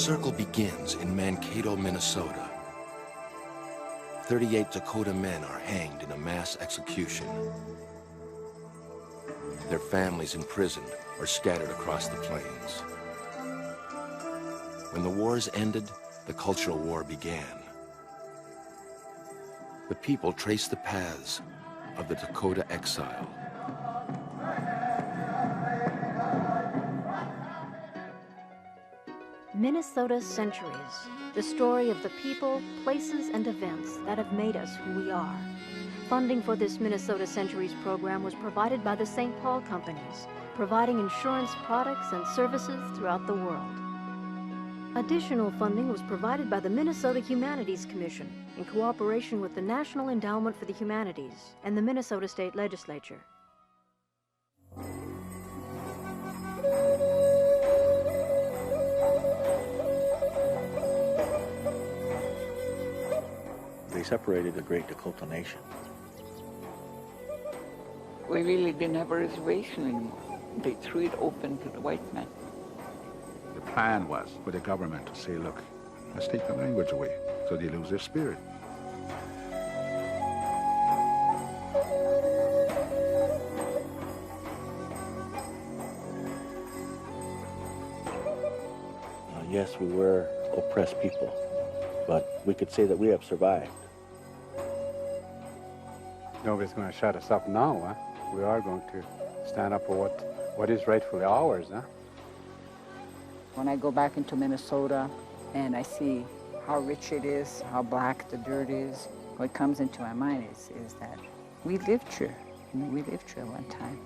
circle begins in Mankato, Minnesota. 38 Dakota men are hanged in a mass execution. Their families imprisoned or scattered across the plains. When the wars ended, the cultural war began. The people traced the paths of the Dakota Exile. Minnesota Centuries, the story of the people, places, and events that have made us who we are. Funding for this Minnesota Centuries program was provided by the St. Paul companies, providing insurance products and services throughout the world. Additional funding was provided by the Minnesota Humanities Commission in cooperation with the National Endowment for the Humanities and the Minnesota State Legislature. They separated the great Dakota nation. We really didn't have a reservation anymore. They threw it open to the white man. The plan was for the government to say, look, let's take the language away so they lose their spirit. Yes, we were oppressed people, but we could say that we have survived. Nobody's going to shut us up now, huh? We are going to stand up for what is rightfully ours, huh? When I go back into Minnesota and I see how rich it is, how black the dirt is, what comes into my mind is that we lived here. I mean, we lived here one time.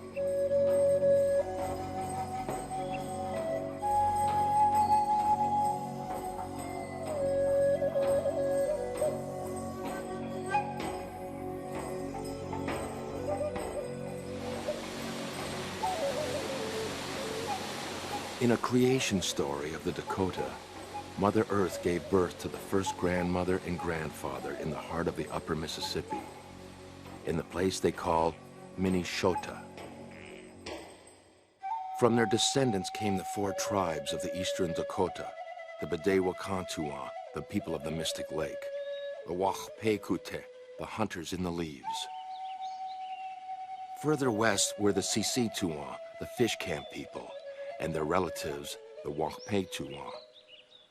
In a creation story of the Dakota, Mother Earth gave birth to the first grandmother and grandfather in the heart of the upper Mississippi, in the place they call Minnesota. From their descendants came the 4 tribes of the eastern Dakota, the Bedewa-Kantuwa, the people of the Mystic Lake, the Wahpekute, the hunters in the leaves. Further west were the Sisituwa, the fish camp people, and their relatives, the Wahpetuwa,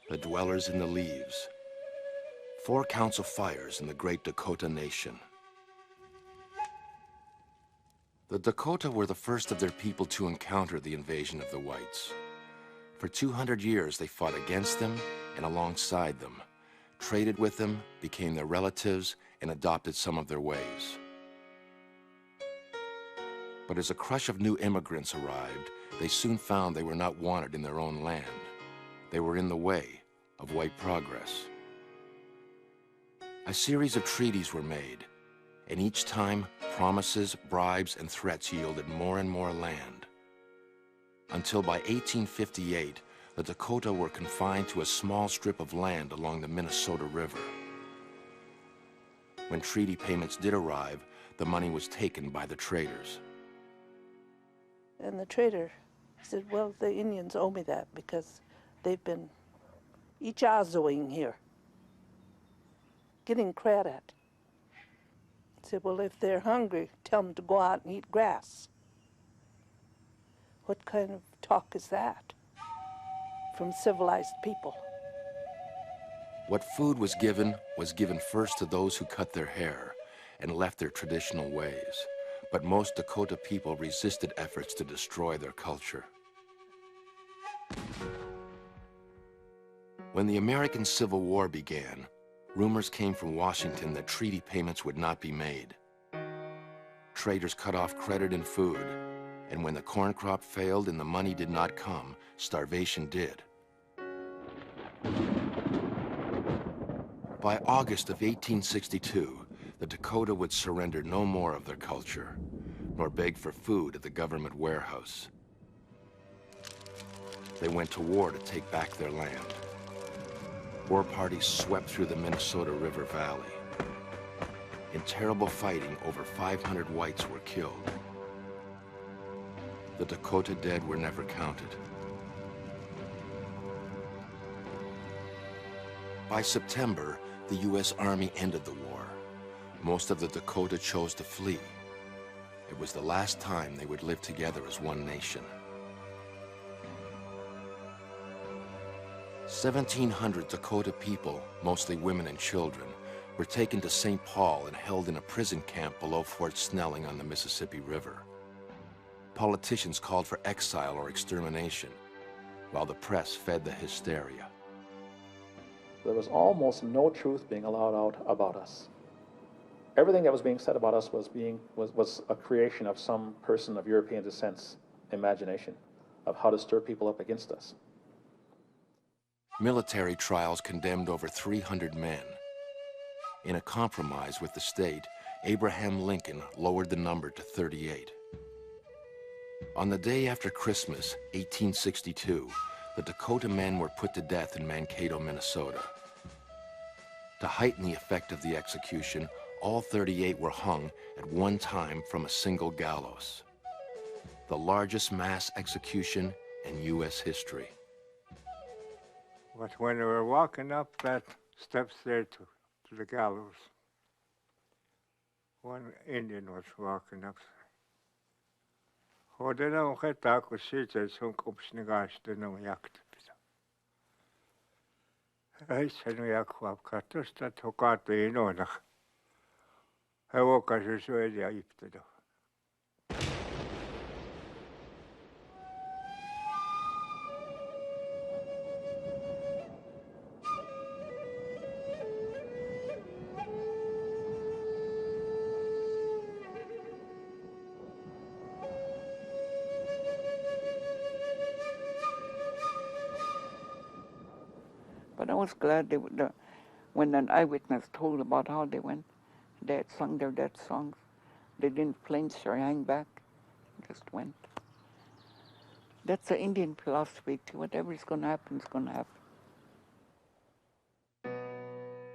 the dwellers in the leaves. 4 council fires in the great Dakota nation. The Dakota were the first of their people to encounter the invasion of the whites. For 200 years, they fought against them and alongside them, traded with them, became their relatives, and adopted some of their ways. But as a crush of new immigrants arrived, they soon found they were not wanted in their own land. They were in the way of white progress. A series of treaties were made, and each time promises, bribes, and threats yielded more and more land. Until by 1858, the Dakota were confined to a small strip of land along the Minnesota River. When treaty payments did arrive, the money was taken by the traders. And the trader said, well, the Indians owe me that because they've been ichazoing here, getting credit. He said, well, if they're hungry, tell them to go out and eat grass. What kind of talk is that from civilized people? What food was given first to those who cut their hair and left their traditional ways. But most Dakota people resisted efforts to destroy their culture. When the American Civil War began, rumors came from Washington that treaty payments would not be made. Traders cut off credit and food, and when the corn crop failed and the money did not come, starvation did. By August of 1862, the Dakota would surrender no more of their culture, nor beg for food at the government warehouse. They went to war to take back their land. War parties swept through the Minnesota River Valley. In terrible fighting, over 500 whites were killed. The Dakota dead were never counted. By September, the U.S. Army ended the war. Most of the Dakota chose to flee. It was the last time they would live together as one nation. 1,700 Dakota people, mostly women and children, were taken to St. Paul and held in a prison camp below Fort Snelling on the Mississippi River. Politicians called for exile or extermination, while the press fed the hysteria. There was almost no truth being allowed out about us. Everything that was being said about us was a creation of some person of European descent's imagination of how to stir people up against us. Military trials condemned over 300 men. In a compromise with the state, Abraham Lincoln lowered the number to 38. On the day after Christmas, 1862, the Dakota men were put to death in Mankato, Minnesota. To heighten the effect of the execution, all 38 were hung at one time from a single gallows. The largest mass execution in U.S. history. But when we were walking up that steps there to the gallows, one Indian was walking up. Hodena uketa kusita sunkumsnigaste no yakta. I said no yakwap katusta tokata inona. I woke as a suedia iptado. But I was glad when an eyewitness told about how they went, they had sung their death songs. They didn't flinch or hang back, just went. That's the Indian philosophy too. Whatever is going to happen is going to happen.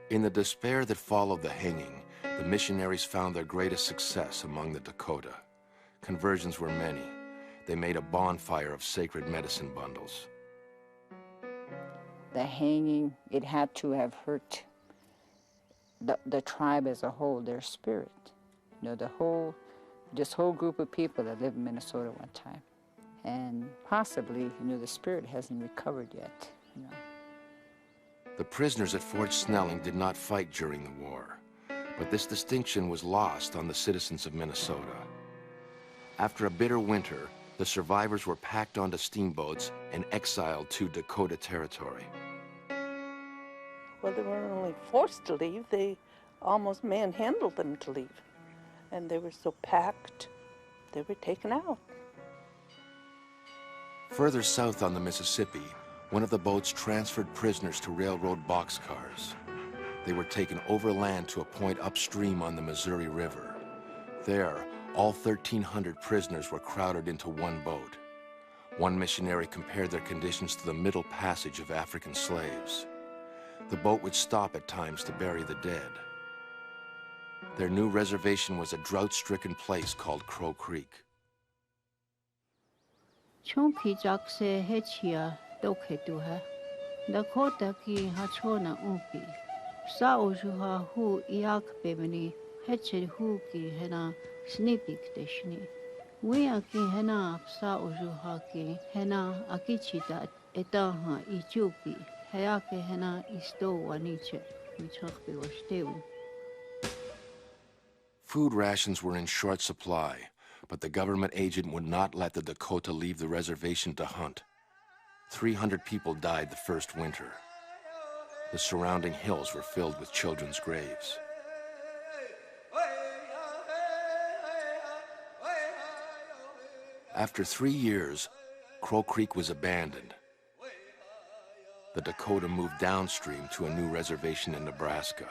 In the despair that followed the hanging, the missionaries found their greatest success among the Dakota. Conversions were many. They made a bonfire of sacred medicine bundles. The hanging, it had to have hurt the tribe as a whole, their spirit. You know, this whole group of people that lived in Minnesota one time. And possibly, you know, the spirit hasn't recovered yet, you know. The prisoners at Fort Snelling did not fight during the war, but this distinction was lost on the citizens of Minnesota. After a bitter winter, the survivors were packed onto steamboats and exiled to Dakota Territory. Well, they weren't only forced to leave, they almost manhandled them to leave. And they were so packed, they were taken out. Further south on the Mississippi, one of the boats transferred prisoners to railroad boxcars. They were taken overland to a point upstream on the Missouri River. There, all 1,300 prisoners were crowded into one boat. One missionary compared their conditions to the Middle Passage of African slaves. The boat would stop at times to bury the dead. Their new reservation was a drought-stricken place called Crow Creek. Chunki jakse hechia doketuha. Dakota ki hachona umpi. Sa ojuha hu iak bemini heche hu ki hena snipik deshni. Wea ki hena sa ojuha ki hena akichita etaha ichupi. Hayake hena isto waniche. Michakbe washteu. Food rations were in short supply, but the government agent would not let the Dakota leave the reservation to hunt. 300 people died the first winter. The surrounding hills were filled with children's graves. After 3 years, Crow Creek was abandoned. The Dakota moved downstream to a new reservation in Nebraska.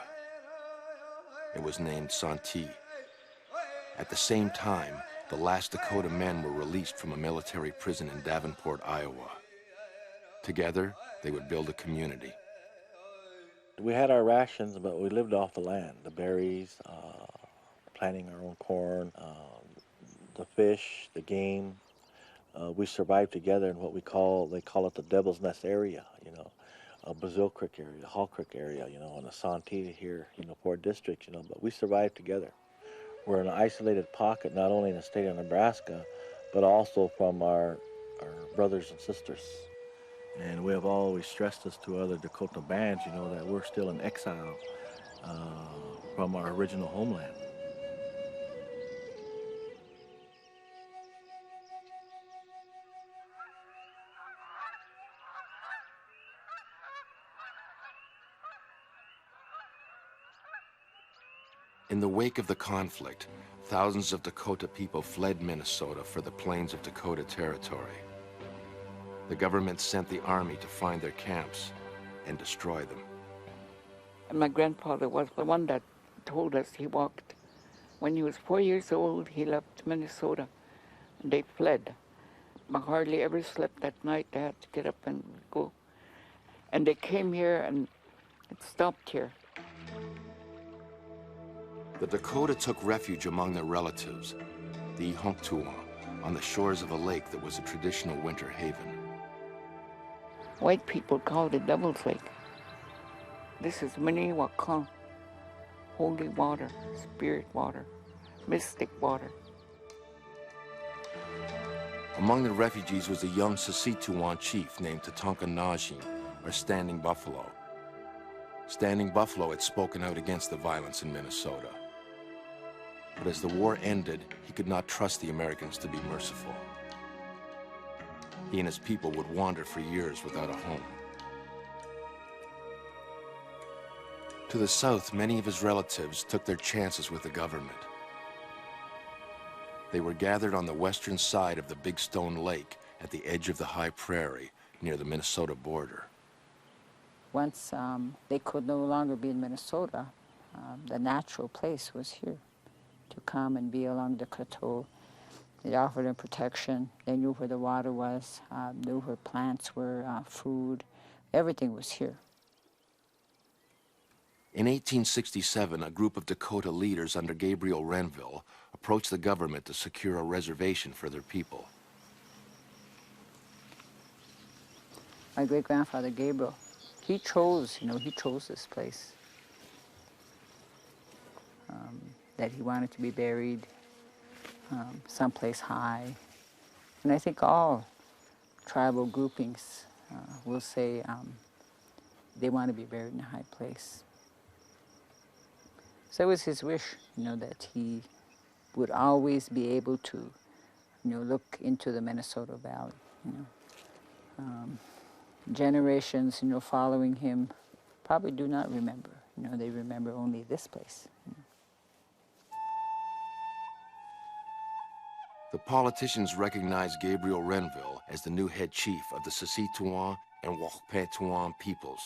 It was named Santee. At the same time, the last Dakota men were released from a military prison in Davenport, Iowa. Together, they would build a community. We had our rations, but we lived off the land, the berries, planting our own corn, the fish, the game. We survived together in what they call it the Devil's Nest area, you know. Brazil Creek area, the Hall Creek area, and the Santee here, 4 districts, but we survived together. We're an isolated pocket, not only in the state of Nebraska, but also from our brothers and sisters. And we have always stressed this to other Dakota bands, that we're still in exile from our original homeland. In the wake of the conflict, thousands of Dakota people fled Minnesota for the plains of Dakota Territory. The government sent the army to find their camps and destroy them. And my grandfather was the one that told us he walked. When he was 4 years old, he left Minnesota, and they fled. But hardly ever slept that night. They had to get up and go. And they came here, and it stopped here. The Dakota took refuge among their relatives, the Ihontuwa, on the shores of a lake that was a traditional winter haven. White people called it Devil's Lake. This is Minnewakan, holy water, spirit water, mystic water. Among the refugees was a young Saskatchewan chief named Tatanka Najim, or Standing Buffalo. Standing Buffalo had spoken out against the violence in Minnesota. But as the war ended, he could not trust the Americans to be merciful. He and his people would wander for years without a home. To the south, many of his relatives took their chances with the government. They were gathered on the western side of the Big Stone Lake at the edge of the high prairie near the Minnesota border. Once they could no longer be in Minnesota, the natural place was here to come and be along the plateau. They offered them protection. They knew where the water was, knew where plants were, food. Everything was here. In 1867, a group of Dakota leaders under Gabrielle Renville approached the government to secure a reservation for their people. My great-grandfather Gabriel, he chose this place. That he wanted to be buried someplace high. And I think all tribal groupings will say they want to be buried in a high place. So it was his wish, that he would always be able to, look into the Minnesota Valley. Generations, following him probably do not remember. They remember only this place. The politicians recognized Gabrielle Renville as the new head chief of the Saskatchewan and Wahpetuan peoples.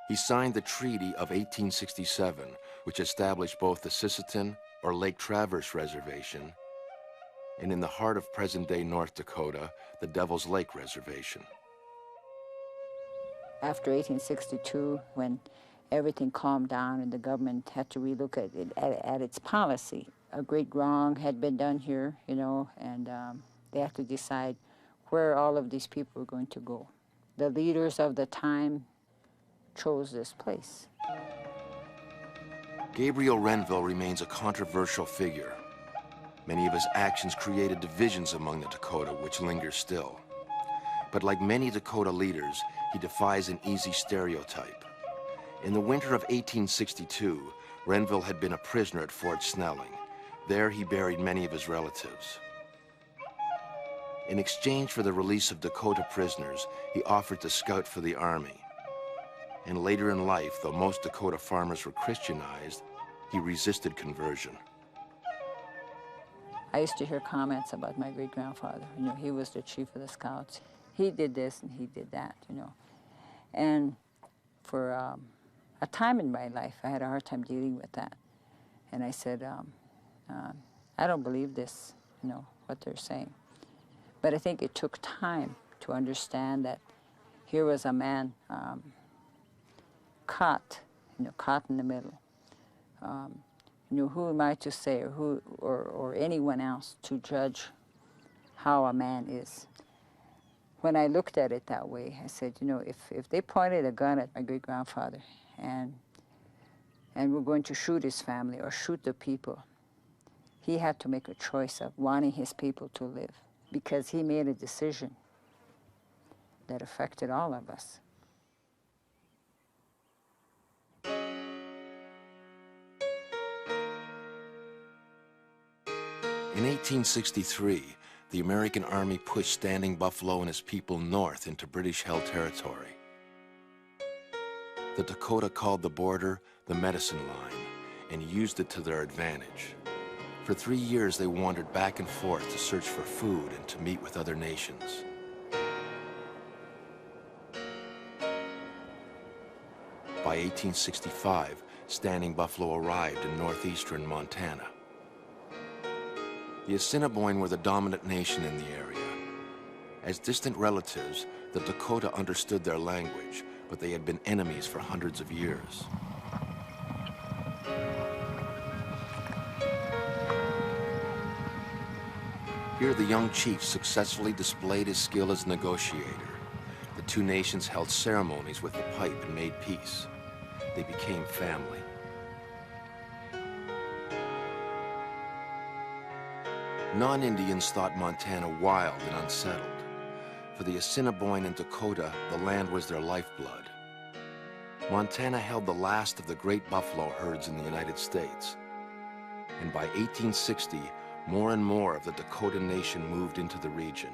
He signed the Treaty of 1867, which established both the Sisseton, or Lake Traverse Reservation, and in the heart of present-day North Dakota, the Devil's Lake Reservation. After 1862, when everything calmed down and the government had to relook at its policy, a great wrong had been done here, and they had to decide where all of these people were going to go. The leaders of the time chose this place. Gabrielle Renville remains a controversial figure. Many of his actions created divisions among the Dakota, which linger still. But like many Dakota leaders, he defies an easy stereotype. In the winter of 1862, Renville had been a prisoner at Fort Snelling. There he buried many of his relatives. In exchange for the release of Dakota prisoners, he offered to scout for the army. And later in life, though most Dakota farmers were Christianized, he resisted conversion. I used to hear comments about my great-grandfather. He was the chief of the scouts. He did this and he did that, And for a time in my life, I had a hard time dealing with that. And I said, I don't believe this, what they're saying. But I think it took time to understand that here was a man caught in the middle. Who am I to say, or anyone else to judge how a man is? When I looked at it that way, I said, you know, if they pointed a gun at my great-grandfather and we're going to shoot his family or shoot the people, he had to make a choice of wanting his people to live because he made a decision that affected all of us. In 1863, the American Army pushed Standing Buffalo and his people north into British-held territory. The Dakota called the border the Medicine Line and used it to their advantage. For 3 years, they wandered back and forth to search for food and to meet with other nations. By 1865, Standing Buffalo arrived in northeastern Montana. The Assiniboine were the dominant nation in the area. As distant relatives, the Dakota understood their language, but they had been enemies for hundreds of years. Here, the young chief successfully displayed his skill as a negotiator. The two nations held ceremonies with the pipe and made peace. They became family. Non-Indians thought Montana wild and unsettled. For the Assiniboine and Dakota, the land was their lifeblood. Montana held the last of the great buffalo herds in the United States. And by 1860, more and more of the Dakota Nation moved into the region.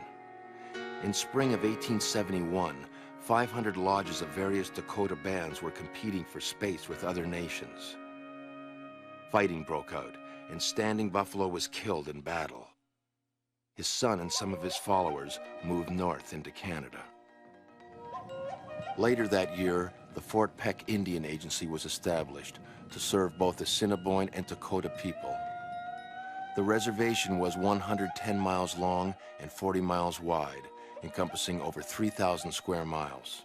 In spring of 1871, 500 lodges of various Dakota bands were competing for space with other nations. Fighting broke out, and Standing Buffalo was killed in battle. His son and some of his followers moved north into Canada. Later that year, the Fort Peck Indian Agency was established to serve both Assiniboine and Dakota people. The reservation was 110 miles long and 40 miles wide, encompassing over 3,000 square miles.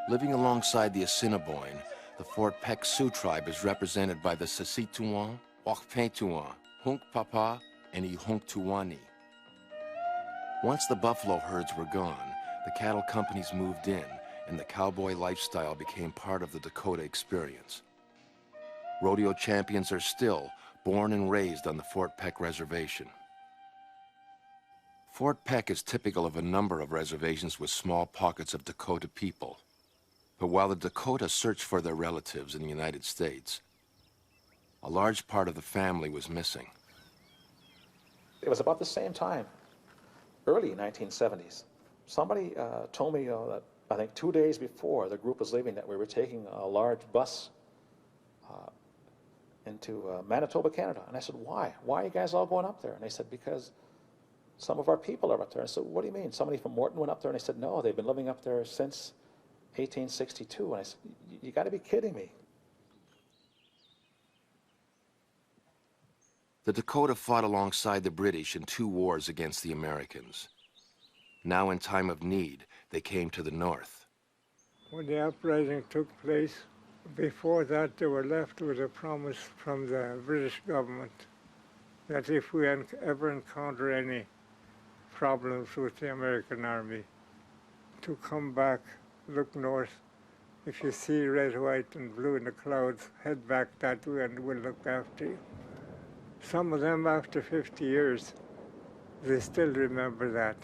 Living alongside the Assiniboine, the Fort Peck Sioux tribe is represented by the Sasituan, Wakpetuan, Hunkpapa, and Ihunktuwani. Once the buffalo herds were gone, the cattle companies moved in, and the cowboy lifestyle became part of the Dakota experience. Rodeo champions are still born and raised on the Fort Peck Reservation. Fort Peck is typical of a number of reservations with small pockets of Dakota people. But while the Dakota searched for their relatives in the United States, a large part of the family was missing. It was about the same time, early 1970s. Somebody told me that I think 2 days before the group was leaving that we were taking a large bus into Manitoba, Canada. And I said, why? Why are you guys all going up there? And they said, because some of our people are up there. I said, what do you mean? Somebody from Morton went up there? And they said, no, they've been living up there since 1862. And I said, you got to be kidding me. The Dakota fought alongside the British in 2 wars against the Americans. Now, in time of need, they came to the north. When the uprising took place, before that they were left with a promise from the British government that if we ever encounter any problems with the American Army, to come back, look north. If you see red, white, and blue in the clouds, head back that way and we'll look after you. Some of them, after 50 years, they still remember that.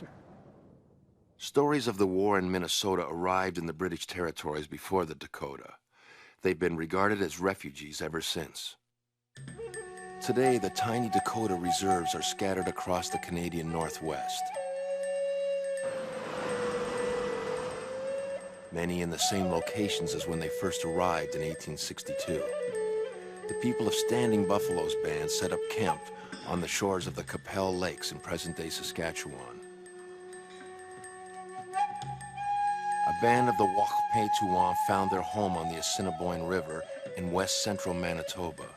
Stories of the war in Minnesota arrived in the British territories before the Dakota. They've been regarded as refugees ever since. Today, the tiny Dakota reserves are scattered across the Canadian Northwest. Many in the same locations as when they first arrived in 1862. The people of Standing Buffalo's band set up camp on the shores of the Qu'Appelle Lakes in present-day Saskatchewan. A band of the Wakpetuan found their home on the Assiniboine River in west-central Manitoba.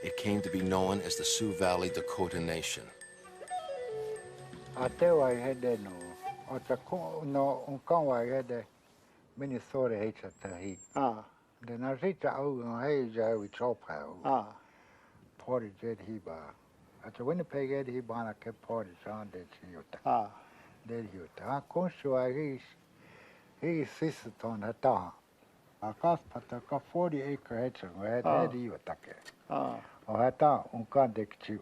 It came to be known as the Sioux Valley Dakota Nation. There you are. Conshua, he sister on a town. A cost pataka 40-acre hedge, where had you take. Or had a condict you.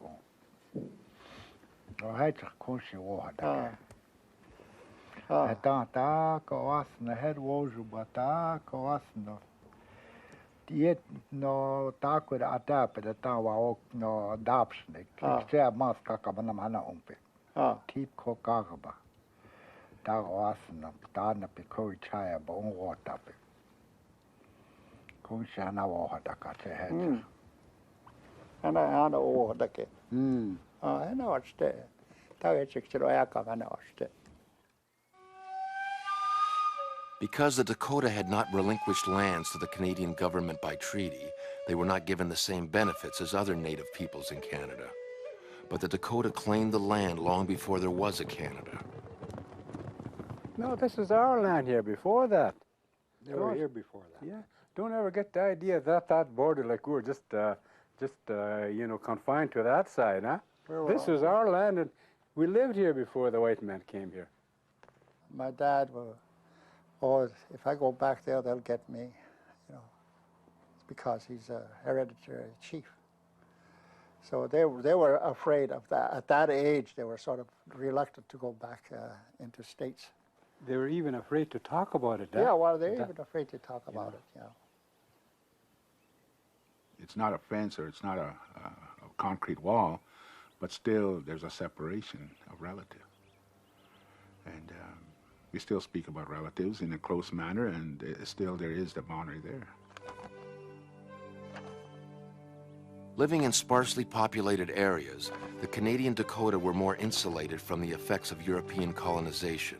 Or had a conshi water. A ta coas and the head was but ta coas no. Yet no talk with a tap at the tower no adoption. Chair must cacabana umpe. Teeth cockaba. Ta was no dana pico chaya bone water. Conshana water catcher head. And I know what the kid. I know what's there. Because the Dakota had not relinquished lands to the Canadian government by treaty, they were not given the same benefits as other Native peoples in Canada. But the Dakota claimed the land long before there was a Canada. No, this is our land here before that. They were here before that. Yeah. Don't ever get the idea that border like we were just you know, confined to that side, huh? This is our land, and we lived here before the white man came here. My dad will, oh, if I go back there, they'll get me, you know. It's because he's a hereditary chief. So they were afraid of that. At that age, they were sort of reluctant to go back into states. They were even afraid to talk about it. Yeah, well, they're even afraid to talk about it, yeah. It's not a fence or it's not a concrete wall, but still there's a separation of relatives. And we still speak about relatives in a close manner, and still there is the boundary there. Living in sparsely populated areas, the Canadian Dakota were more insulated from the effects of European colonization.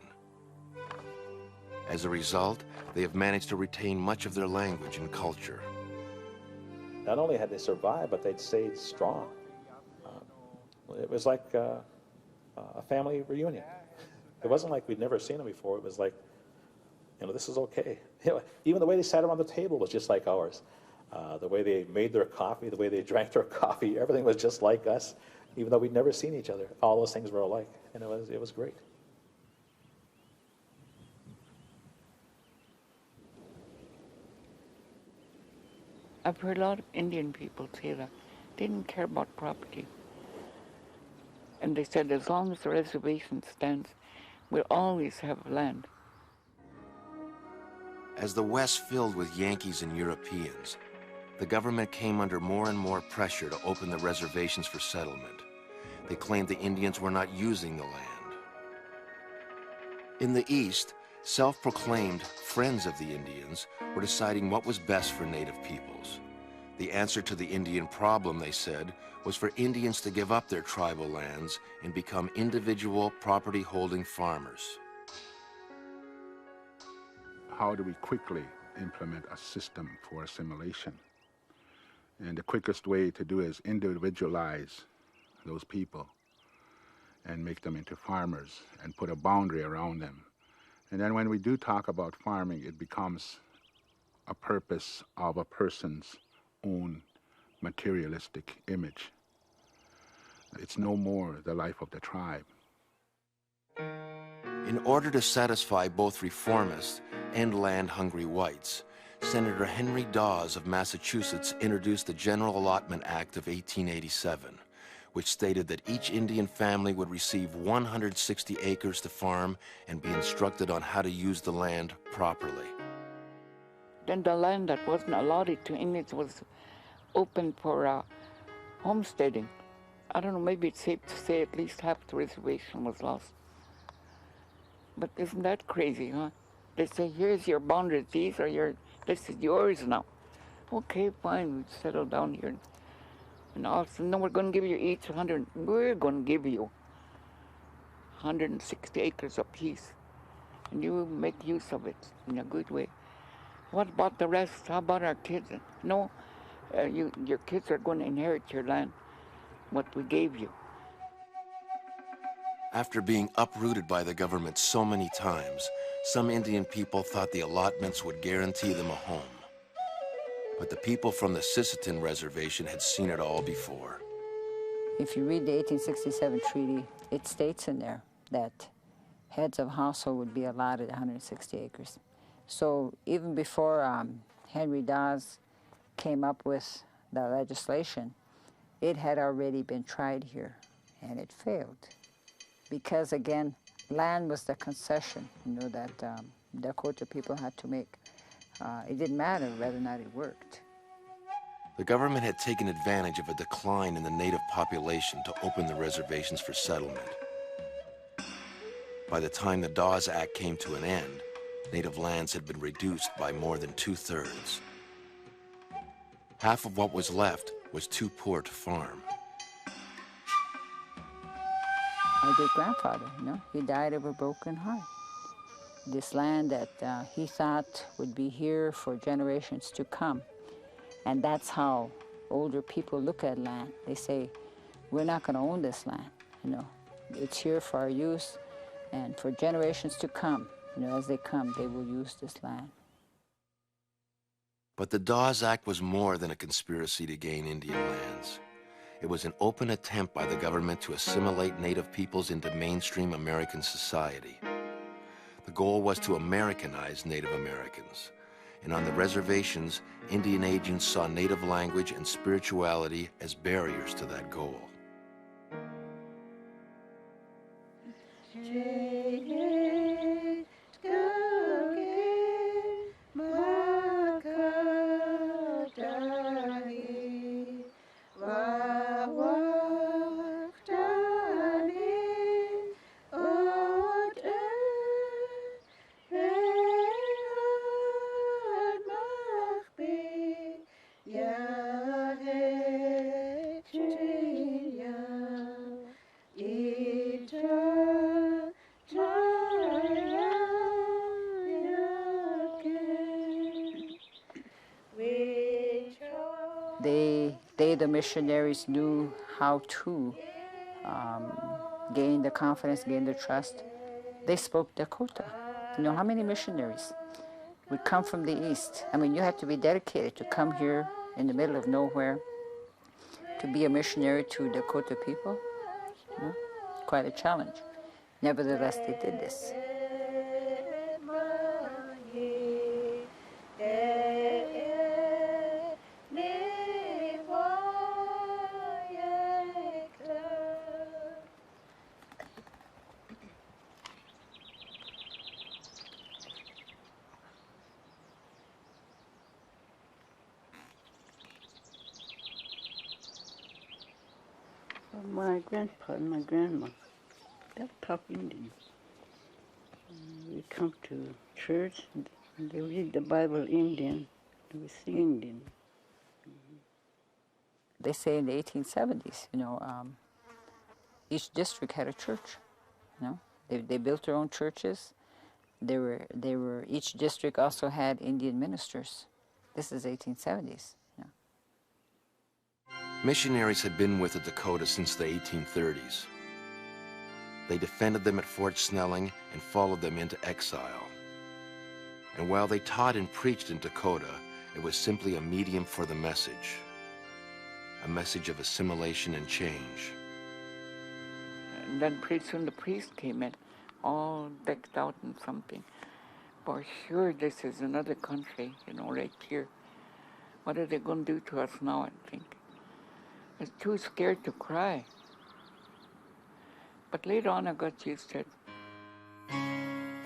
As a result, they have managed to retain much of their language and culture. Not only had they survived, but they'd stayed strong. It was like a family reunion. It wasn't like we'd never seen them before. It was like, you know, this is okay. You know, even the way they sat around the table was just like ours. The way they made their coffee, the way they drank their coffee, everything was just like us, even though we'd never seen each other. All those things were alike, and it was great. I've heard a lot of Indian people say that they didn't care about property. And they said as long as the reservation stands, we'll always have land. As the West filled with Yankees and Europeans, the government came under more and more pressure to open the reservations for settlement. They claimed the Indians were not using the land. In the East, self-proclaimed friends of the Indians were deciding what was best for Native peoples. The answer to the Indian problem, they said, was for Indians to give up their tribal lands and become individual property-holding farmers. How do we quickly implement a system for assimilation? And the quickest way to do it is individualize those people and make them into farmers and put a boundary around them. And then when we do talk about farming, it becomes a purpose of a person's own materialistic image. It's no more the life of the tribe. In order to satisfy both reformist and land-hungry whites, Senator Henry Dawes of Massachusetts introduced the General Allotment Act of 1887, which stated that each Indian family would receive 160 acres to farm and be instructed on how to use the land properly. Then the land that wasn't allotted to Indians was open for homesteading. I don't know, maybe it's safe to say at least half the reservation was lost. But isn't that crazy, huh? They say, here's your boundaries, this is yours now. Okay, fine, we settle down here. And all of a sudden, no, we're going to give you each we're going to give you 160 acres apiece. And you make use of it in a good way. What about the rest? How about our kids? No, your kids are going to inherit your land, what we gave you. After being uprooted by the government so many times, some Indian people thought the allotments would guarantee them a home. But the people from the Sisseton Reservation had seen it all before. If you read the 1867 treaty, it states in there that heads of household would be allotted 160 acres. So even before Henry Dawes came up with the legislation, it had already been tried here, and it failed. Because again, land was the concession, that Dakota people had to make. It didn't matter whether or not it worked. The government had taken advantage of a decline in the native population to open the reservations for settlement. By the time the Dawes Act came to an end, native lands had been reduced by more than 2/3. Half of what was left was too poor to farm. My great-grandfather, he died of a broken heart. This land that he thought would be here for generations to come. And that's how older people look at land. They say, we're not going to own this land. It's here for our use, and for generations to come, as they come, they will use this land. But the Dawes Act was more than a conspiracy to gain Indian lands. It was an open attempt by the government to assimilate Native peoples into mainstream American society. The goal was to Americanize Native Americans. And on the reservations, Indian agents saw Native language and spirituality as barriers to that goal. The missionaries knew how to gain the confidence, gain the trust. They spoke Dakota. How many missionaries would come from the east? I mean, you had to be dedicated to come here in the middle of nowhere to be a missionary to Dakota people. Quite a challenge. Nevertheless, they did this. My grandpa and my grandma, they're top Indians. We come to church, and they read the Bible Indian, and we sing Indian. They say in the 1870s, each district had a church. They built their own churches. Each district also had Indian ministers. This is 1870s. Missionaries had been with the Dakota since the 1830s. They defended them at Fort Snelling and followed them into exile. And while they taught and preached in Dakota, it was simply a medium for the message. A message of assimilation and change. And then pretty soon the priest came in, all decked out in something. For sure, this is another country, right here. What are they going to do to us now, I think? I was too scared to cry. But later on, I got used to it.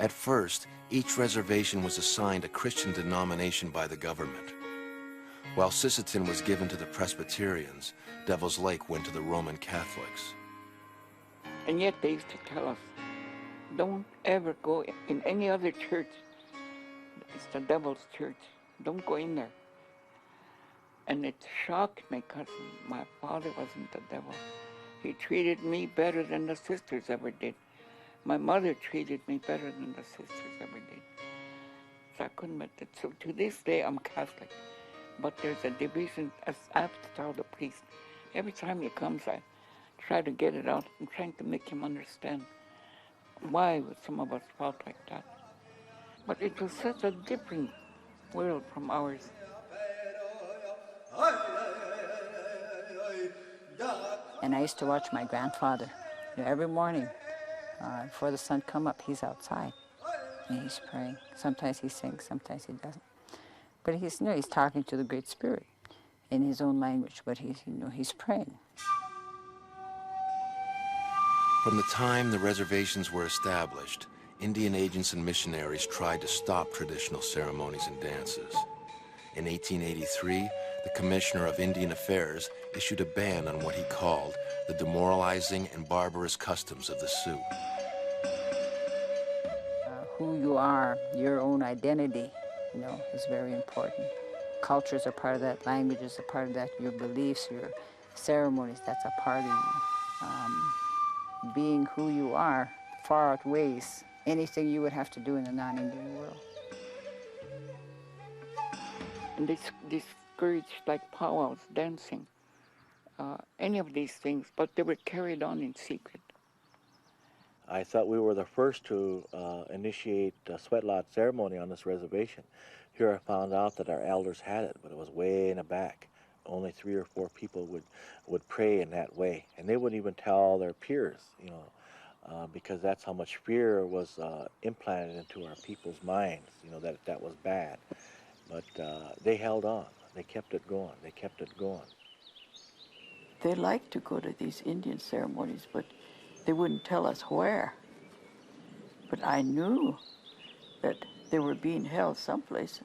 At first, each reservation was assigned a Christian denomination by the government. While Sisseton was given to the Presbyterians, Devil's Lake went to the Roman Catholics. And yet they used to tell us, don't ever go in any other church. It's the devil's church. Don't go in there. And it shocked me because my father wasn't the devil. He treated me better than the sisters ever did. My mother treated me better than the sisters ever did. So I couldn't admit it. So to this day, I'm Catholic. But there's a division, as I have to tell the priest. Every time he comes, I try to get it out. I'm trying to make him understand why some of us felt like that. But it was such a different world from ours. And I used to watch my grandfather. Every morning, before the sun come up, he's outside and he's praying. Sometimes he sings, sometimes he doesn't. But he's, he's talking to the Great Spirit in his own language, but he's praying. From the time the reservations were established, Indian agents and missionaries tried to stop traditional ceremonies and dances. In 1883, the Commissioner of Indian Affairs issued a ban on what he called the demoralizing and barbarous customs of the Sioux. Who you are, your own identity, is very important. Cultures are part of that, languages are part of that, your beliefs, your ceremonies, that's a part of you. Being who you are far outweighs anything you would have to do in the non-Indian world. And they discouraged like powwows, dancing, any of these things, but they were carried on in secret. I thought we were the first to initiate a sweat lodge ceremony on this reservation. Here I found out that our elders had it, but it was way in the back. Only 3 or 4 people would pray in that way, and they wouldn't even tell their peers, because that's how much fear was implanted into our people's minds, that was bad. But they held on. They kept it going. They kept it going. They liked to go to these Indian ceremonies, but they wouldn't tell us where. But I knew that they were being held someplace.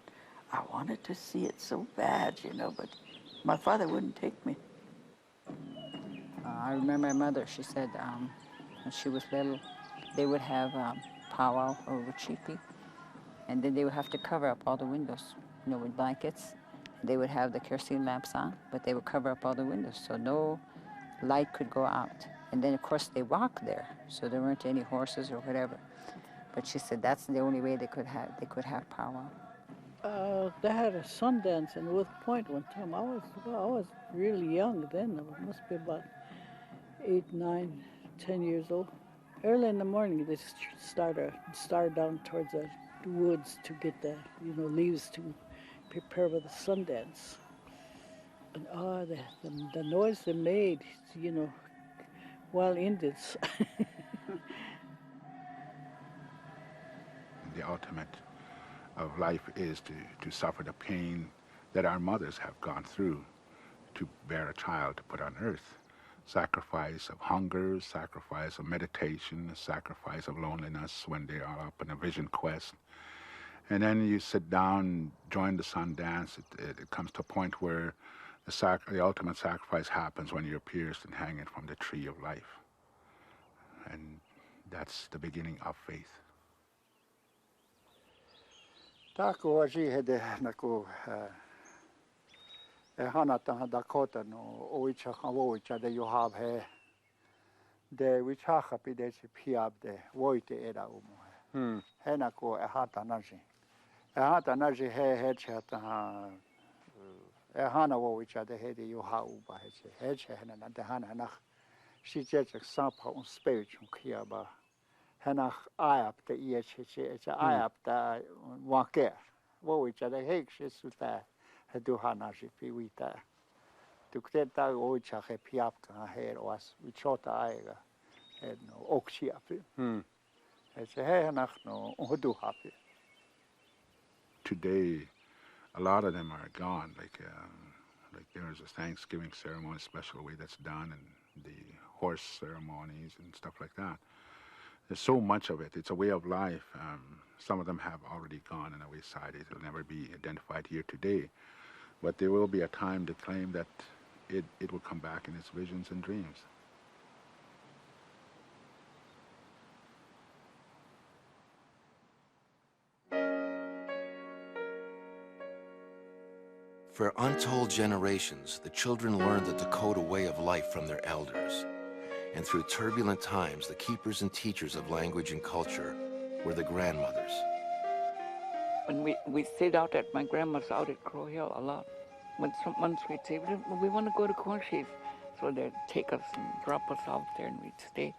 I wanted to see it so bad, but my father wouldn't take me. I remember my mother, she said when she was little, they would have powwow over cheapie, and then they would have to cover up all the windows, with blankets. They would have the kerosene lamps on, but they would cover up all the windows so no light could go out. And then, of course, they walked there, so there weren't any horses or whatever. But she said that's the only way they could have powwow. They had a Sundance in Wolf Point one time. I was really young then. I must be about 8, 9, 10 years old. Early in the morning, they start down towards the woods to get the leaves to prepare for the Sundance. And the noise they made, wild Indians. The ultimate of life is to suffer the pain that our mothers have gone through to bear a child to put on earth. Sacrifice of hunger, sacrifice of meditation, sacrifice of loneliness when they are up in a vision quest. And then you sit down, join the sun dance. It comes to a point where the ultimate sacrifice happens when you're pierced and hanging from the tree of life. And that's the beginning of faith. Tako aji hede naku hanata Dakota no oicha kawoicha de you have he de wichaha pideci piab de woite era umu he naku hata naji he chata hana woicha de he de you have uba he hena de hana nach she jech sampa un spiritual kiaba henach ayap de it's ayap da wake wo which the hek suta do hanaji piwita tukteta ocha he piap ka her was we chota aiga no okshia it's henach no do happy. Today a lot of them are gone, like there's a Thanksgiving ceremony, special way that's done, and the horse ceremonies and stuff like that. There's so much of it. It's a way of life. Some of them have already gone in the wayside. It will never be identified here today. But there will be a time to claim that it will come back in its visions and dreams. For untold generations, the children learned the Dakota way of life from their elders. And through turbulent times, the keepers and teachers of language and culture were the grandmothers. When we stayed out at my grandma's out at Crow Hill a lot. Once we'd say, we want to go to Corn Sheaf. So they'd take us and drop us out there, and we'd stay.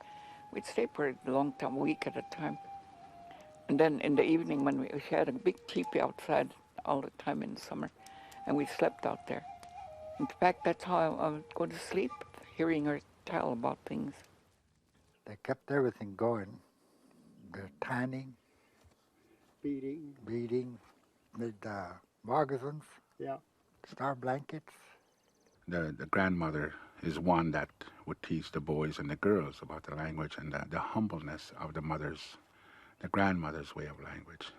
We'd stay for a long time, a week at a time. And then in the evening, when we had a big teepee outside all the time in the summer, and we slept out there. In fact, that's how I would go to sleep, hearing her tell about things. They kept everything going. They're tanning, beating, made moccasins, star blankets. The grandmother is one that would teach the boys and the girls about the language and the humbleness of the grandmother's way of language,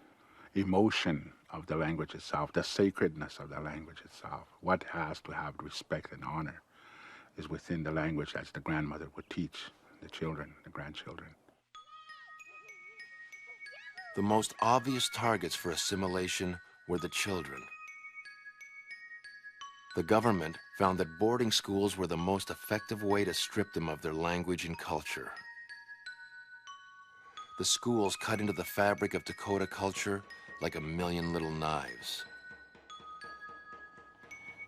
emotion of the language itself, the sacredness of the language itself. What has to have respect and honor is within the language as the grandmother would teach the children, the grandchildren. The most obvious targets for assimilation were the children. The government found that boarding schools were the most effective way to strip them of their language and culture. The schools cut into the fabric of Dakota culture like a million little knives.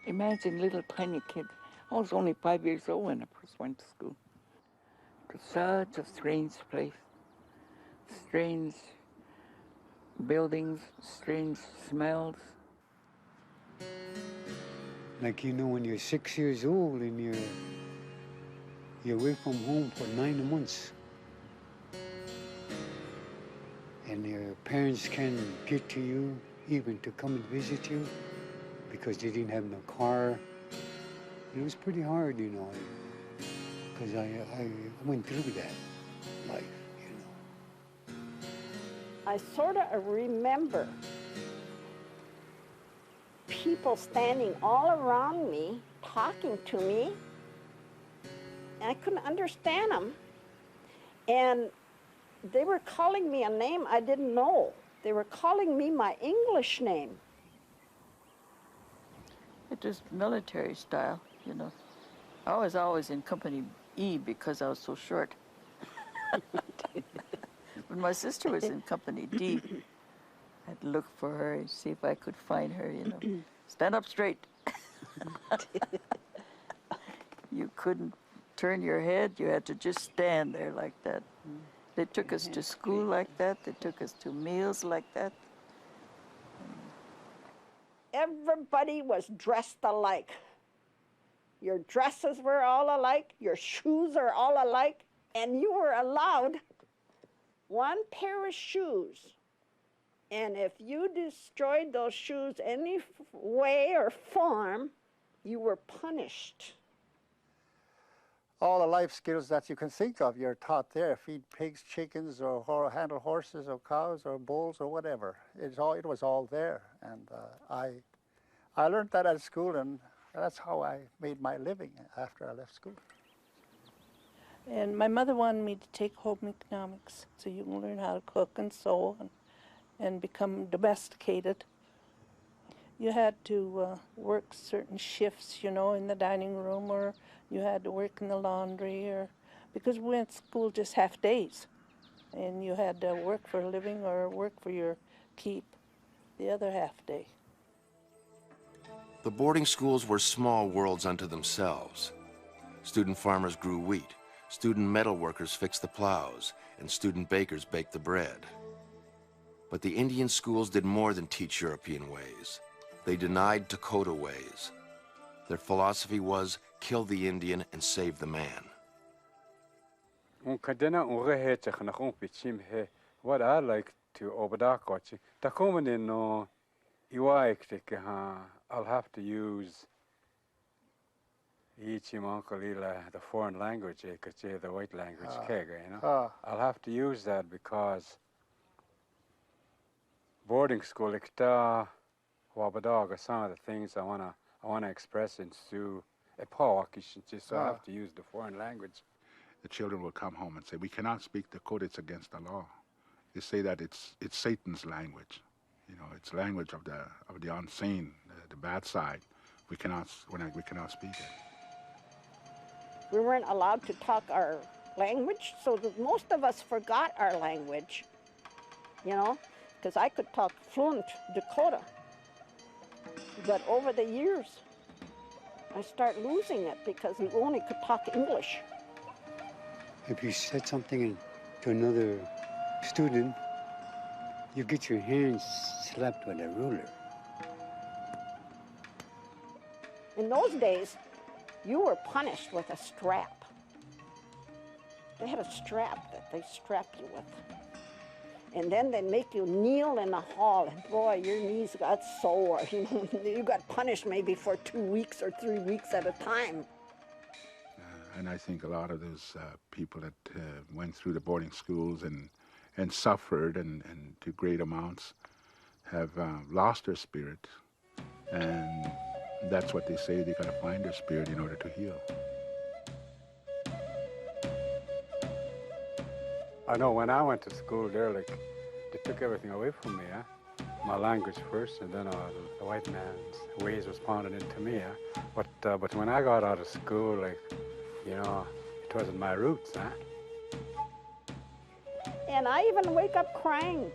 Imagine little tiny kids. I was only 5 years old when I first went to school. It was such a strange place. Strange buildings, strange smells. Like, you know, when you're 6 years old and you're away from home for 9 months, and your parents can't get to you even to come and visit you because they didn't have no car. It was pretty hard, you know, because I went through that life, you know. I sort of remember people standing all around me, talking to me, and I couldn't understand them. And they were calling me a name I didn't know. They were calling me my English name. It was military style, you know. I was always in Company E because I was so short. When my sister was in Company D, I'd look for her and see if I could find her, you know. Stand up straight. You couldn't turn your head. You had to just stand there like that. They took us to school like that. They took us to meals like that. Everybody was dressed alike. Your dresses were all alike. Your shoes are all alike. And you were allowed one pair of shoes. And if you destroyed those shoes any way or form, you were punished. All the life skills that you can think of, you're taught there. Feed pigs, chickens, or handle horses, or cows, or bulls, or whatever. It was all there. And I learned that at school, and that's how I made my living after I left school. And my mother wanted me to take home economics, so you can learn how to cook and sew and become domesticated. You had to work certain shifts, you know, in the dining room, or you had to work in the laundry, or because we went to school just half days, and you had to work for a living or work for your keep the other half day. The boarding schools were small worlds unto themselves. Student farmers grew wheat, student metal workers fixed the plows, and student bakers baked the bread. But the Indian schools did more than teach European ways. They denied Dakota ways. Their philosophy was, kill the Indian and save the man. What I like to obadakochi, takomani no iwaik I'll have to use the foreign language, the white language, you know. I'll have to use that because boarding school, some of the things I wanna express into a poakish, so I have to use the foreign language. The children will come home and say, "We cannot speak Dakota; it's against the law." They say that it's Satan's language, you know. It's language of the unseen, the bad side. We cannot speak it. We weren't allowed to talk our language, so that most of us forgot our language, you know, because I could talk fluent Dakota. But over the years, I start losing it because we only could talk English. If you said something to another student, you get your hands slapped with a ruler. In those days, you were punished with a strap. They had a strap that they strap you with. And then they make you kneel in the hall, and boy, your knees got sore. You know, you got punished maybe for 2 weeks or 3 weeks at a time. And I think a lot of those people that went through the boarding schools and suffered and to great amounts have lost their spirit. And that's what they say, they got to find their spirit in order to heal. I know when I went to school there, like, they took everything away from me, my language first, and then the white man's ways was pounded into me, but when I got out of school, like, you know, it wasn't my roots, And I even wake up crying.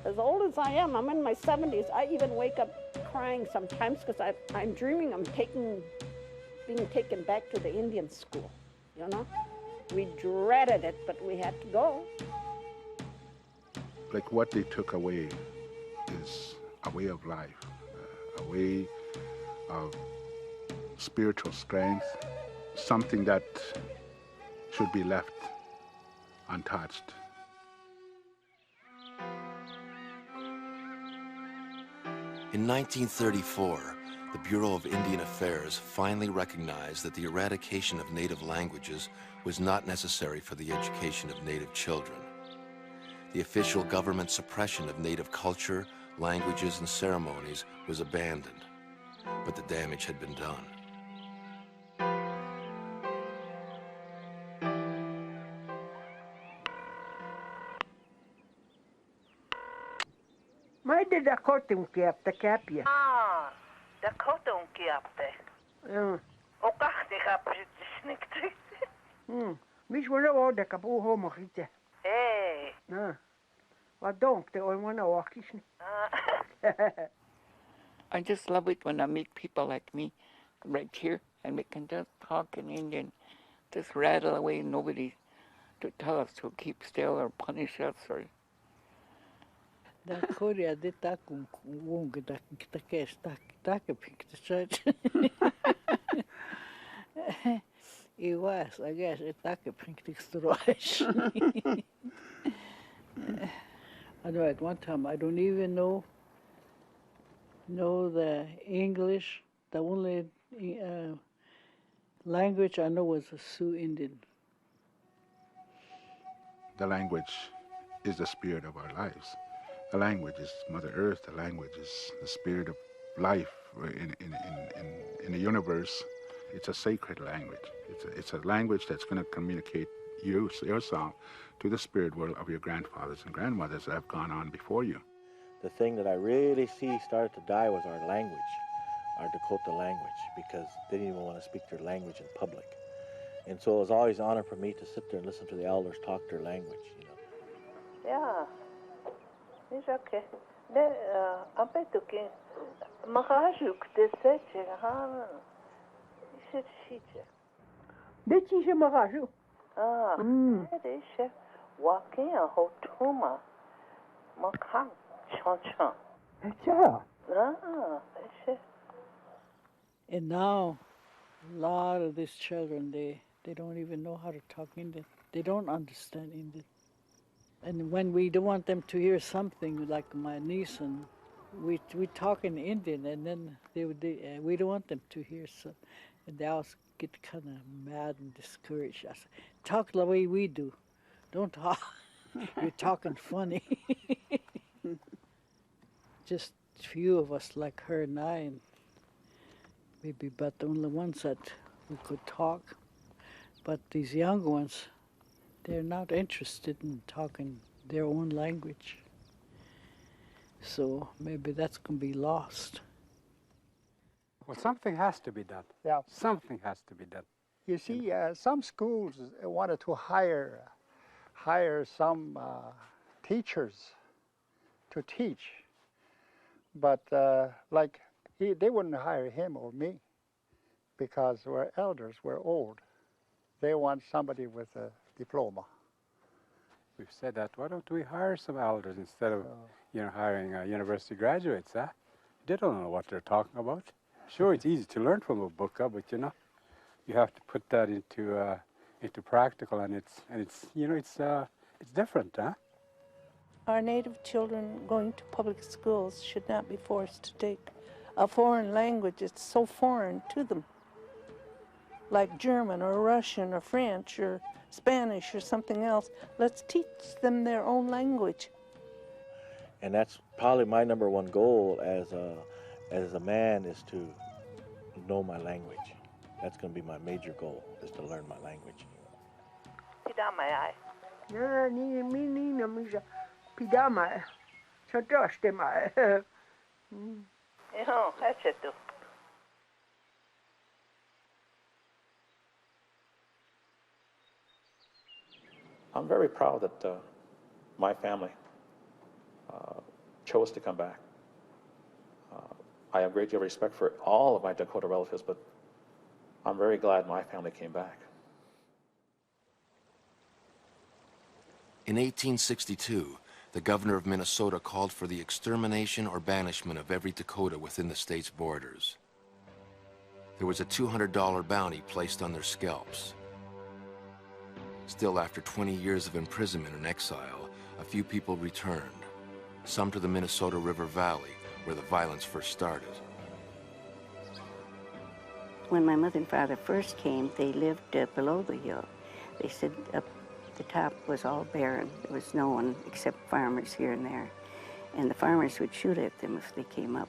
As old as I am, I'm in my 70s, I even wake up crying sometimes because I'm dreaming I'm being taken back to the Indian school, you know? We dreaded it, but we had to go. Like what they took away is a way of life, a way of spiritual strength, something that should be left untouched. In 1934, the Bureau of Indian Affairs finally recognized that the eradication of native languages was not necessary for the education of native children. The official government suppression of native culture, languages, and ceremonies was abandoned, but the damage had been done. My did Dakota the capia. Ah, Dakota unkiapte. Okachte kaprit snikte. Mis wana o de kapu ho mochite. Hey. Wat donk de on wana o kisni. I just love it when I meet people like me right here and we can just talk in Indian, just rattle away, nobody to tell us to keep still or punish us or. Dakota did that won't get that case that pick the church. It was, I guess, it that pick the storage. I know at one time I don't even know the English. The only language I know was Sioux Indian. The language is the spirit of our lives. The language is Mother Earth. The language is the spirit of life in the universe. It's a sacred language. It's a language that's going to communicate yourself to the spirit world of your grandfathers and grandmothers that have gone on before you. The thing that I really see started to die was our language, our Dakota language, because they didn't even want to speak their language in public. And so it was always an honor for me to sit there and listen to the elders talk their language, you know. Yeah, it's okay. I bet you can. Makajuk, they said, Dit is je magaju. It is walking a hotuma. Makang, chon. Yeah. It's And now, a lot of these children, they don't even know how to talk Indian. They don't understand Indian. And when we don't want them to hear something, like my niece, and we talk in Indian, and then we don't want them to hear so, and they all get kind of mad and discouraged. I say, talk the way we do. Don't talk. You're talking funny. Just a few of us like her and I, and maybe about the only ones that we could talk. But these young ones, they're not interested in talking their own language. So maybe that's going to be lost. Well, something has to be done. Yeah. Something has to be done. You see, some schools wanted to hire some teachers to teach, but they wouldn't hire him or me because we're elders, we're old. They want somebody with a diploma. We've said that. Why don't we hire some elders instead of, hiring university graduates, huh? They don't know what they're talking about. Sure, it's easy to learn from a book, but you have to put that into into practical, and it's you know it's different, huh? Our Native children going to public schools should not be forced to take a foreign language. It's so foreign to them, like German or Russian or French or Spanish or something else. Let's teach them their own language. And that's probably my number one goal as a man, is to know my language. That's going to be my major goal, is to learn my language. I'm very proud that my family chose to come back. I have a great deal of respect for all of my Dakota relatives, but I'm very glad my family came back. In 1862, the governor of Minnesota called for the extermination or banishment of every Dakota within the state's borders. There was a $200 bounty placed on their scalps. Still, after 20 years of imprisonment and exile, a few people returned, some to the Minnesota River Valley, where the violence first started. When my mother and father first came, they lived below the hill. They said up the top was all barren. There was no one except farmers here and there. And the farmers would shoot at them if they came up.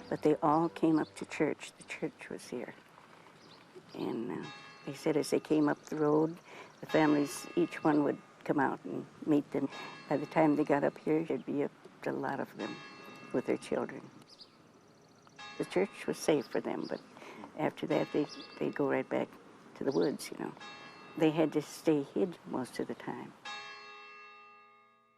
But they all came up to church. The church was here. And they said as they came up the road, the families, each one would come out and meet them. By the time they got up here, there'd be a lot of them with their children. The church was safe for them, but after that, they'd go right back to the woods, you know. They had to stay hid most of the time.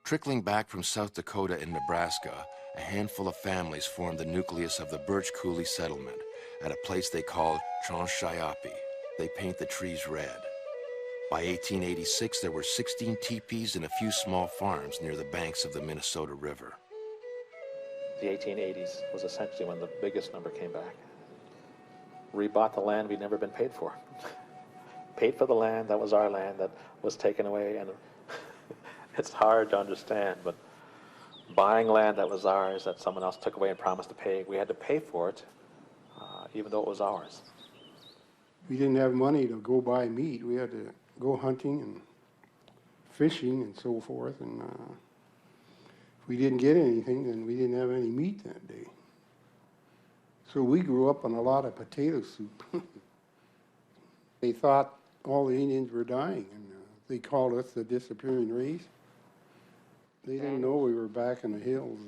Trickling back from South Dakota and Nebraska, a handful of families formed the nucleus of the Birch Coulee settlement at a place they called Transhayapi. They paint the trees red. By 1886, there were 16 teepees and a few small farms near the banks of the Minnesota River. The 1880s was essentially when the biggest number came back. We bought the land we'd never been paid for. Paid for the land, that was our land, that was taken away, and it's hard to understand, but buying land that was ours, that someone else took away and promised to pay, we had to pay for it, even though it was ours. We didn't have money to go buy meat. We had to go hunting and fishing and so forth, and if we didn't get anything, then we didn't have any meat that day. So we grew up on a lot of potato soup. They thought all the Indians were dying, and they called us the disappearing race. They didn't know we were back in the hills.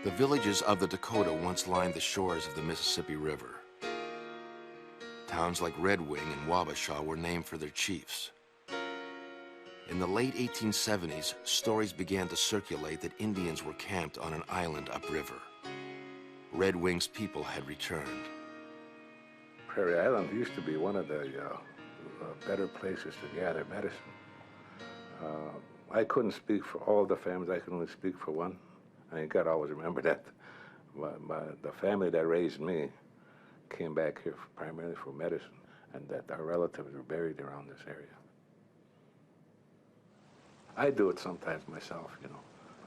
The villages of the Dakota once lined the shores of the Mississippi River. Towns like Red Wing and Wabasha were named for their chiefs. In the late 1870s, stories began to circulate that Indians were camped on an island upriver. Red Wing's people had returned. Prairie Island used to be one of the better places to gather medicine. I couldn't speak for all the families. I could only speak for one. I got to always remember that. The family that raised me came back here primarily for medicine, and that our relatives were buried around this area. I do it sometimes myself, you know.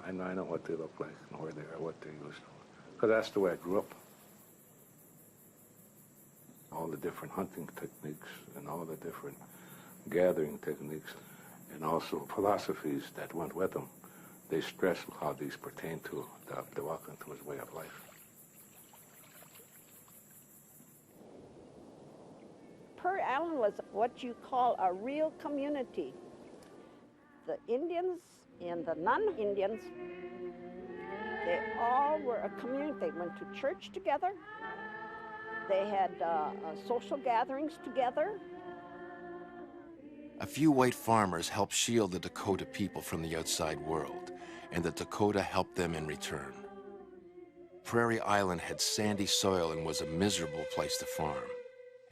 I know what they look like and where they are, what they used to. Because that's the way I grew up. All the different hunting techniques and all the different gathering techniques and also philosophies that went with them. They stress how these pertain to the Wakantu's way of life. Prairie Island was what you call a real community. The Indians and the non-Indians, they all were a community. They went to church together. They had social gatherings together. A few white farmers helped shield the Dakota people from the outside world, and the Dakota helped them in return. Prairie Island had sandy soil and was a miserable place to farm.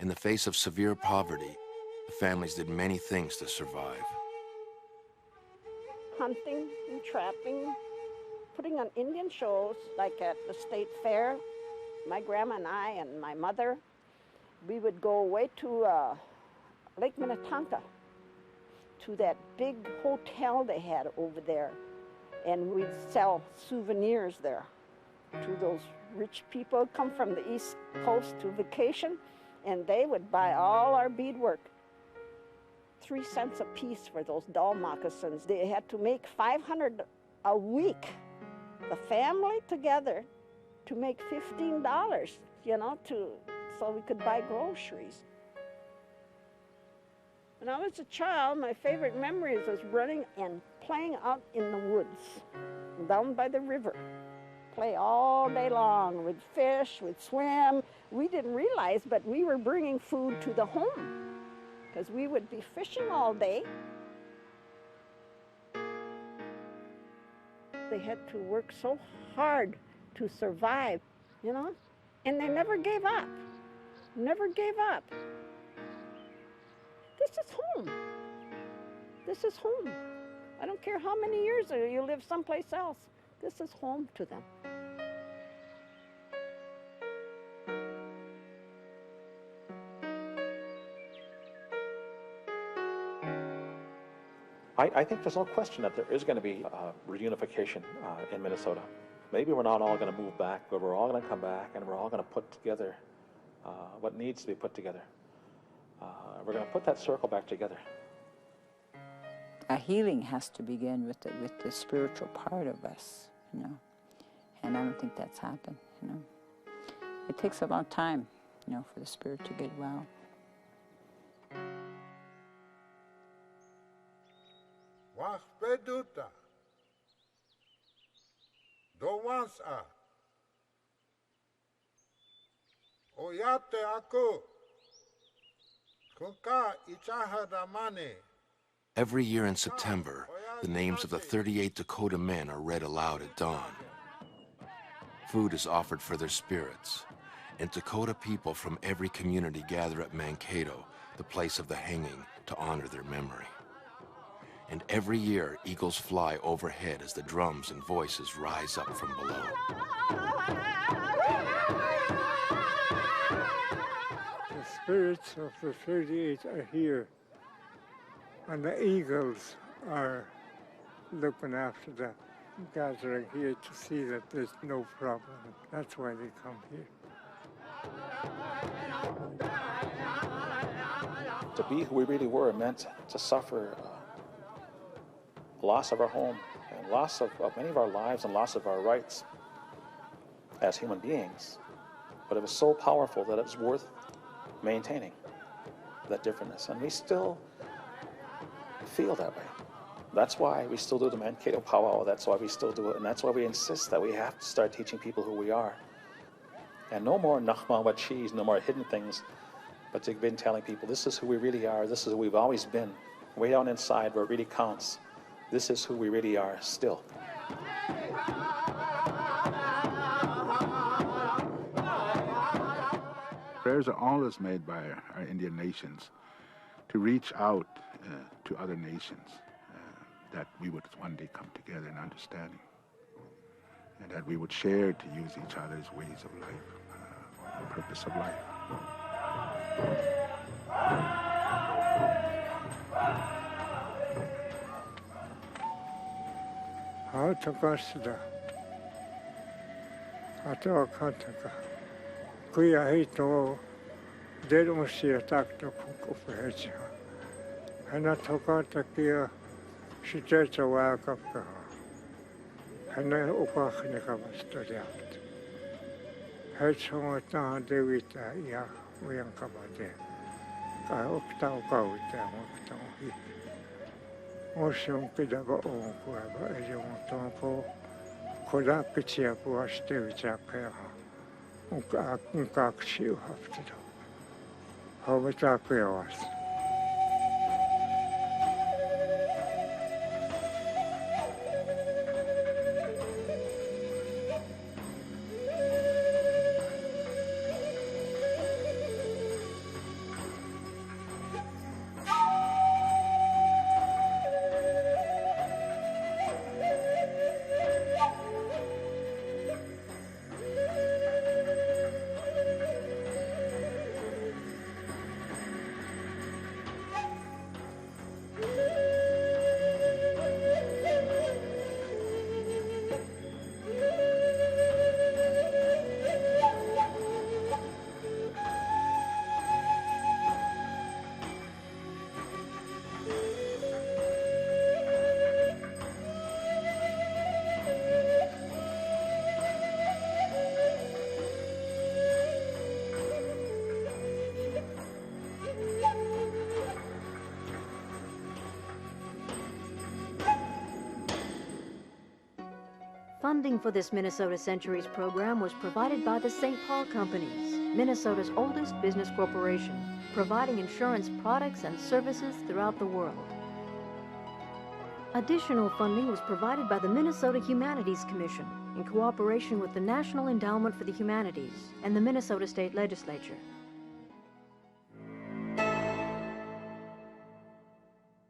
In the face of severe poverty, the families did many things to survive. Hunting and trapping, putting on Indian shows, like at the state fair. My grandma and I and my mother, we would go away to Lake Minnetonka, to that big hotel they had over there, and we'd sell souvenirs there to those rich people come from the East Coast to vacation, and they would buy all our beadwork. 3 cents a piece for those doll moccasins. They had to make $500 a week, the family together, to make $15, you know, so we could buy groceries. When I was a child, my favorite memories was running and playing out in the woods, down by the river. Play all day long. We'd fish, we'd swim. We didn't realize, but we were bringing food to the home, because we would be fishing all day. They had to work so hard to survive, you know, and they never gave up, never gave up. This is home. This is home. I don't care how many years you live someplace else. This is home to them. I think there's no question that there is going to be reunification in Minnesota. Maybe we're not all going to move back, but we're all going to come back and we're all going to put together what needs to be put together. We're going to put that circle back together. A healing has to begin with the spiritual part of us, you know, and I don't think that's happened, you know. It takes a long time, you know, for the spirit to get well. Waspeduta, dowansa, oyate aku, kunka ichahadamane. Every year in September, the names of the 38 Dakota men are read aloud at dawn. Food is offered for their spirits, and Dakota people from every community gather at Mankato, the place of the hanging, to honor their memory. And every year, eagles fly overhead as the drums and voices rise up from below. The spirits of the 38 are here, and the eagles are looking after the gathering here to see that there's no problem. That's why they come here. To be who we really were meant to suffer loss of our home and loss of many of our lives and loss of our rights as human beings. But it was so powerful that it was worth maintaining that differentness. And we still feel that way. That's why we still do the Mankato powwow. That's why we still do it. And that's why we insist that we have to start teaching people who we are. And no more nachma cheese, no more hidden things, but to begin telling people this is who we really are. This is who we've always been. Way down inside where it really counts. This is who we really are still. Prayers are always made by our Indian nations to reach out to other nations, that we would one day come together in understanding, and that we would share to use each other's ways of life, the purpose of life. How to consider Ato Kantaka. Kuya Hito, Delusia Takto Kukufaja. And I took out the Kia, she just a walk up to her. And then Upachnika was studied out. Had someone down there with Ya, we don't come out there. I hooked out with them, hooked out here. Ocean Pidago on whoever is on Tompo, Koda Pitia Puaste with Jacka, Unkaksi you have to do. How much I pay us? Funding for this Minnesota Centuries program was provided by the St. Paul Companies, Minnesota's oldest business corporation, providing insurance products and services throughout the world. Additional funding was provided by the Minnesota Humanities Commission in cooperation with the National Endowment for the Humanities and the Minnesota State Legislature.